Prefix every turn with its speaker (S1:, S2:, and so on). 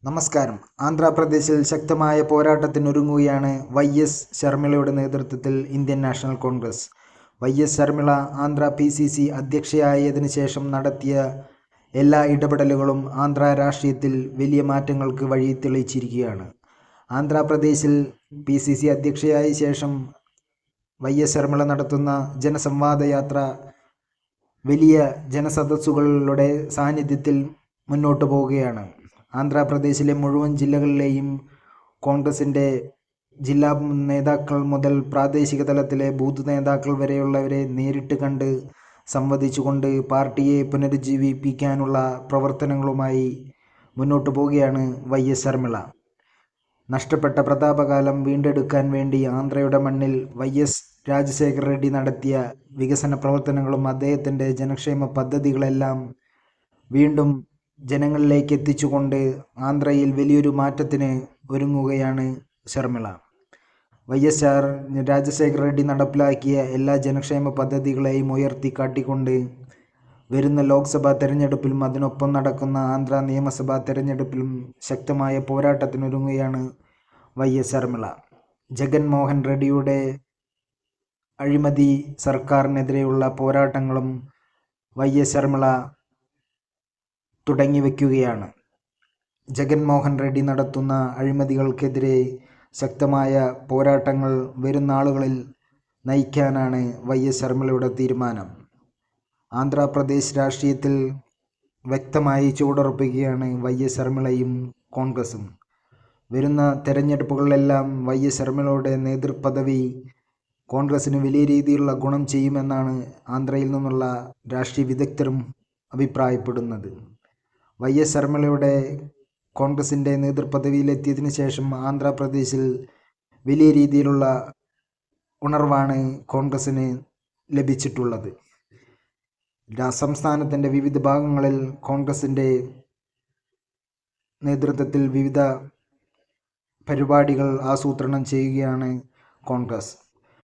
S1: നമസ്കാരം. ആന്ധ്രാപ്രദേശിൽ ശക്തമായ പോരാട്ടത്തിനൊരുങ്ങുകയാണ് YS ശർമിളയുടെ നേതൃത്വത്തിൽ Indian national Congress. YS Sharmila Andhra PCC അധ്യക്ഷയായതിനു ശേഷം നടത്തിയ എല്ലാ ഇടപെടലുകളും ആന്ധ്ര രാഷ്ട്രീയത്തിൽ വലിയ മാറ്റങ്ങൾക്ക് വഴി തെളിയിച്ചിരിക്കുകയാണ്. ആന്ധ്രാപ്രദേശിൽ PCC അധ്യക്ഷയായ ശേഷം YS ശർമിള നടത്തുന്ന ജനസംവാദ യാത്ര വലിയ ജനസദസ്സുകളുടെ സാന്നിധ്യത്തിൽ മുന്നോട്ട് പോവുകയാണ്. ആന്ധ്രാപ്രദേശിലെ മുഴുവൻ ജില്ലകളിലെയും കോൺഗ്രസിൻ്റെ ജില്ലാ നേതാക്കൾ മുതൽ പ്രാദേശിക തലത്തിലെ ബൂത്ത് നേതാക്കൾ വരെയുള്ളവരെ നേരിട്ട് കണ്ട് സംവദിച്ചുകൊണ്ട് പാർട്ടിയെ പുനരുജ്ജീവിപ്പിക്കാനുള്ള പ്രവർത്തനങ്ങളുമായി മുന്നോട്ട് പോവുകയാണ് YS ശർമിള. നഷ്ടപ്പെട്ട പ്രതാപകാലം വീണ്ടെടുക്കാൻ വേണ്ടി ആന്ധ്രയുടെ മണ്ണിൽ YS രാജശേഖർ റെഡ്ഡി നടത്തിയ വികസന പ്രവർത്തനങ്ങളും അദ്ദേഹത്തിൻ്റെ ജനക്ഷേമ പദ്ധതികളെല്ലാം വീണ്ടും ജനങ്ങളിലേക്ക് എത്തിച്ചുകൊണ്ട് ആന്ധ്രയിൽ വലിയൊരു മാറ്റത്തിന് ഒരുങ്ങുകയാണ് ശർമിള. YS രാജശേഖർ റെഡ്ഡി നടപ്പിലാക്കിയ എല്ലാ ജനക്ഷേമ പദ്ധതികളെയും ഉയർത്തിക്കാട്ടിക്കൊണ്ട് വരുന്ന ലോക്സഭാ തെരഞ്ഞെടുപ്പിലും അതിനൊപ്പം നടക്കുന്ന ആന്ധ്ര നിയമസഭാ തെരഞ്ഞെടുപ്പിലും ശക്തമായ പോരാട്ടത്തിനൊരുങ്ങുകയാണ് YS ശർമിള. ജഗൻമോഹൻ റെഡ്ഡിയുടെ അഴിമതി സർക്കാരിനെതിരെയുള്ള പോരാട്ടങ്ങളും YS ശർമിള തുടങ്ങി വയ്ക്കുകയാണ്. ജഗൻമോഹൻ റെഡ്ഡി നടത്തുന്ന അഴിമതികൾക്കെതിരെ ശക്തമായ പോരാട്ടങ്ങൾ വരുന്ന ആളുകളിൽ നയിക്കാനാണ് YS ശർമിളയുടെ തീരുമാനം. ആന്ധ്രാപ്രദേശ് രാഷ്ട്രീയത്തിൽ വ്യക്തമായി ചുവടുറപ്പിക്കുകയാണ് YS ശർമിളയും കോൺഗ്രസും. വരുന്ന തെരഞ്ഞെടുപ്പുകളിലെല്ലാം YS ശർമിളയുടെ നേതൃപദവി കോൺഗ്രസിന് വലിയ രീതിയിലുള്ള ഗുണം ചെയ്യുമെന്നാണ് ആന്ധ്രയിൽ നിന്നുള്ള രാഷ്ട്രീയ വിദഗ്ധരും അഭിപ്രായപ്പെടുന്നത്. YS ശർമിളയുടെ കോൺഗ്രസിൻ്റെ നേതൃപദവിയിലെത്തിയതിനു ശേഷം ആന്ധ്രാപ്രദേശിൽ വലിയ രീതിയിലുള്ള ഉണർവാണ് കോൺഗ്രസിന് ലഭിച്ചിട്ടുള്ളത്. സംസ്ഥാനത്തിൻ്റെ വിവിധ ഭാഗങ്ങളിൽ കോൺഗ്രസിൻ്റെ നേതൃത്വത്തിൽ വിവിധ പരിപാടികൾ ആസൂത്രണം ചെയ്യുകയാണ് കോൺഗ്രസ്.